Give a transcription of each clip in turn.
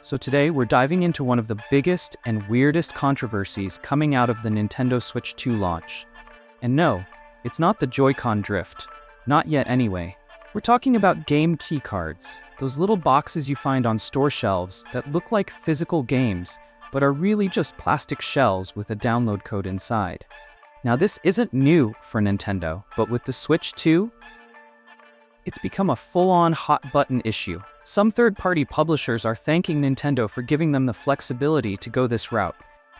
So today we're diving into one of the biggest and weirdest controversies coming out of the Nintendo Switch 2 launch. And no, it's not the Joy-Con drift. Not yet anyway. We're talking about game keycards, those little boxes you find on store shelves that look like physical games, but are really just plastic shells with a download code inside. Now this isn't new for Nintendo, but with the Switch 2, it's become a full-on hot-button issue. Some third-party publishers are thanking Nintendo for giving them the flexibility to go this route,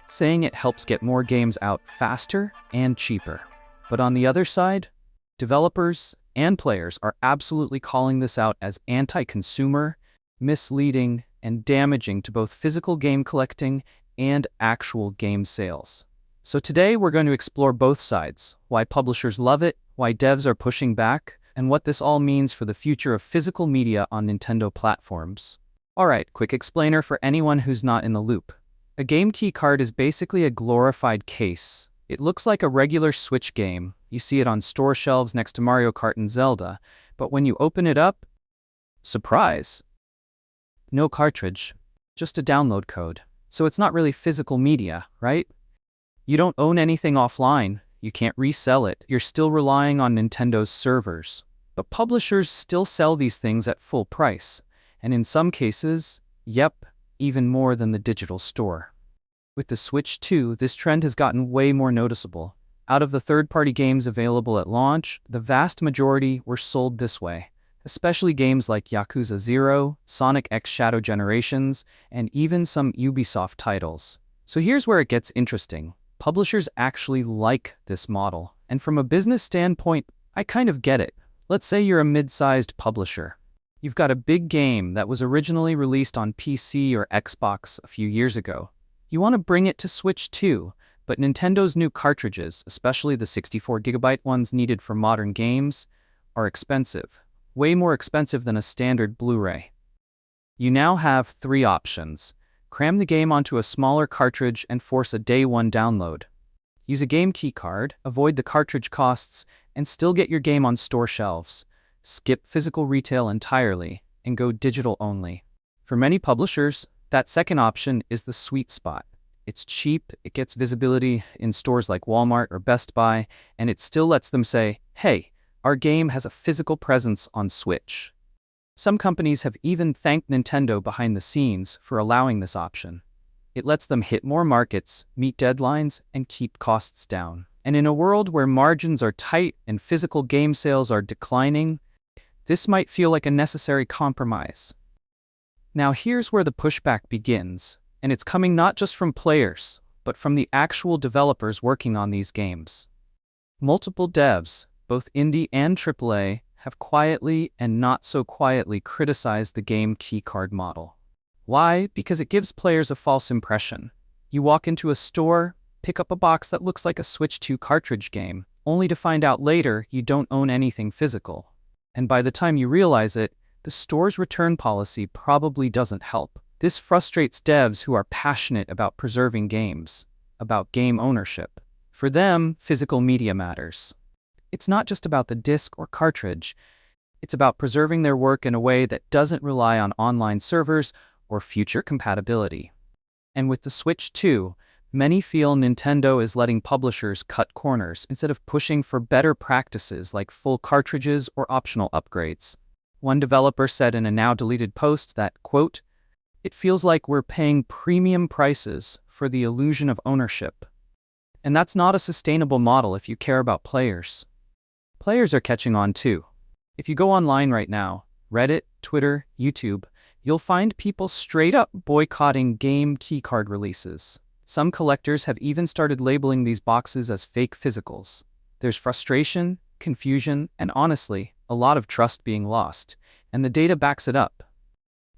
saying it helps get more games out faster and cheaper. But on the other side, developers and players are absolutely calling this out as anti-consumer, misleading, and damaging to both physical game collecting and actual game sales. So today we're going to explore both sides, why publishers love it, why devs are pushing back, and what this all means for the future of physical media on Nintendo platforms. Alright, quick explainer for anyone who's not in the loop. A game key card is basically a glorified case. It looks like a regular Switch game. You see it on store shelves next to Mario Kart and Zelda, but when you open it up, surprise! No cartridge, just a download code. So it's not really physical media, right? You don't own anything offline. You can't resell it. You're still relying on Nintendo's servers. But publishers still sell these things at full price, and in some cases, even more than the digital store. With the Switch 2, this trend has gotten way more noticeable. Out of the third-party games available at launch, the vast majority were sold this way, especially games like Yakuza 0, Sonic X Shadow Generations, and even some Ubisoft titles. So here's where it gets interesting. Publishers actually like this model, and from a business standpoint, I kind of get it. Let's say you're a mid-sized publisher. You've got a big game that was originally released on PC or Xbox a few years ago. You want to bring it to Switch 2, but Nintendo's new cartridges, especially the 64GB ones needed for modern games, are expensive. Way more expensive than a standard Blu-ray. You now have three options. Cram the game onto a smaller cartridge and force a day-one download. Use a game key card, avoid the cartridge costs, and still get your game on store shelves. Skip physical retail entirely and go digital only. For many publishers, that second option is the sweet spot. It's cheap, it gets visibility in stores like Walmart or Best Buy, and it still lets them say, hey, our game has a physical presence on Switch. Some companies have even thanked Nintendo behind the scenes for allowing this option. It lets them hit more markets, meet deadlines, and keep costs down. And in a world where margins are tight and physical game sales are declining, this might feel like a necessary compromise. Now here's where the pushback begins, and it's coming not just from players, but from the actual developers working on these games. Multiple devs, both indie and AAA, have quietly and not so quietly criticized the game keycard model. Why? Because it gives players a false impression. You walk into a store, pick up a box that looks like a Switch 2 cartridge game, only to find out later you don't own anything physical. And by the time you realize it, the store's return policy probably doesn't help. This frustrates devs who are passionate about preserving games, about game ownership. For them, physical media matters. It's not just about the disc or cartridge. It's about preserving their work in a way that doesn't rely on online servers or future compatibility. And with the Switch 2, many feel Nintendo is letting publishers cut corners instead of pushing for better practices like full cartridges or optional upgrades. One developer said in a now-deleted post that, quote, "It feels like we're paying premium prices for the illusion of ownership." And that's not a sustainable model if you care about players. Players are catching on too. If you go online right now, Reddit, Twitter, YouTube, you'll find people straight up boycotting game keycard releases. Some collectors have even started labeling these boxes as fake physicals. There's frustration, confusion, and honestly, a lot of trust being lost, and the data backs it up.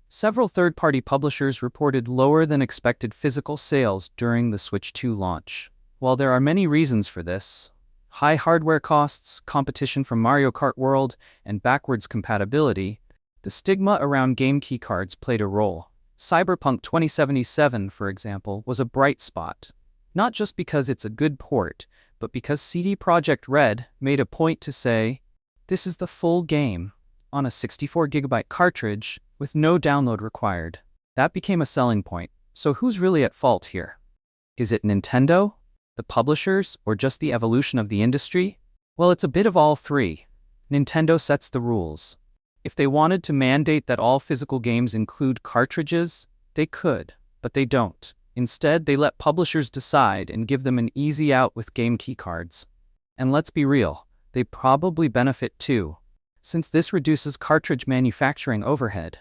Several third-party publishers reported lower than expected physical sales during the Switch 2 launch. While there are many reasons for this, high hardware costs, competition from Mario Kart World, and backwards compatibility, the stigma around game keycards played a role. Cyberpunk 2077, for example, was a bright spot. Not just because it's a good port, but because CD Projekt Red made a point to say, this is the full game, on a 64GB cartridge with no download required. That became a selling point. So who's really at fault here? Is it Nintendo, the publishers, or just the evolution of the industry? Well, it's a bit of all three. Nintendo sets the rules. If they wanted to mandate that all physical games include cartridges, they could, but they don't. Instead, they let publishers decide and give them an easy out with game keycards. And let's be real, they probably benefit too, since this reduces cartridge manufacturing overhead.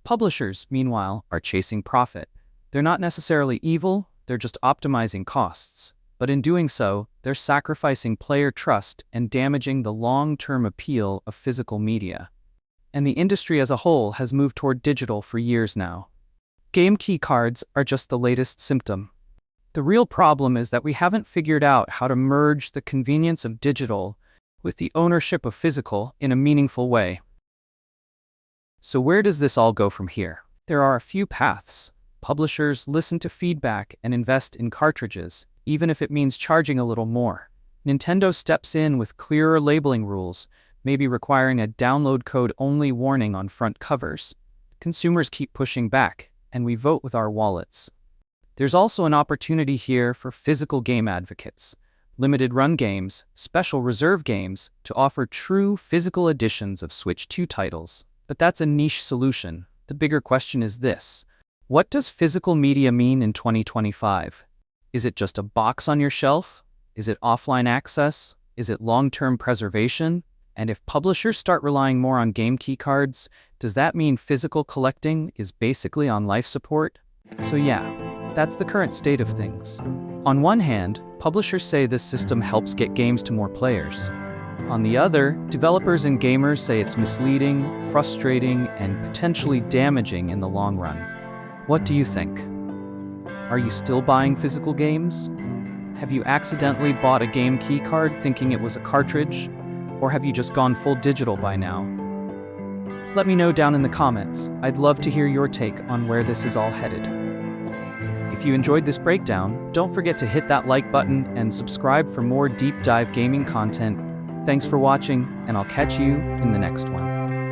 Publishers, meanwhile, are chasing profit. They're not necessarily evil, they're just optimizing costs. But in doing so, they're sacrificing player trust and damaging the long-term appeal of physical media. And the industry as a whole has moved toward digital for years now. Game keycards are just the latest symptom. The real problem is that we haven't figured out how to merge the convenience of digital with the ownership of physical in a meaningful way. So where does this all go from here? There are a few paths. Publishers listen to feedback and invest in cartridges, even if it means charging a little more. Nintendo steps in with clearer labeling rules, maybe requiring a download code-only warning on front covers. Consumers keep pushing back, and we vote with our wallets. There's also an opportunity here for physical game advocates, limited run games, special reserve games, to offer true physical editions of Switch 2 titles. But that's a niche solution. The bigger question is this: what does physical media mean in 2025? Is it just a box on your shelf? Is it offline access? Is it long-term preservation? And if publishers start relying more on game keycards, does that mean physical collecting is basically on life support? So yeah, that's the current state of things. On one hand, publishers say this system helps get games to more players. On the other, developers and gamers say it's misleading, frustrating, and potentially damaging in the long run. What do you think? Are you still buying physical games? Have you accidentally bought a game keycard thinking it was a cartridge? Or have you just gone full digital by now? Let me know down in the comments. I'd love to hear your take on where this is all headed. If you enjoyed this breakdown, don't forget to hit that like button and subscribe for more deep dive gaming content. Thanks for watching, and I'll catch you in the next one.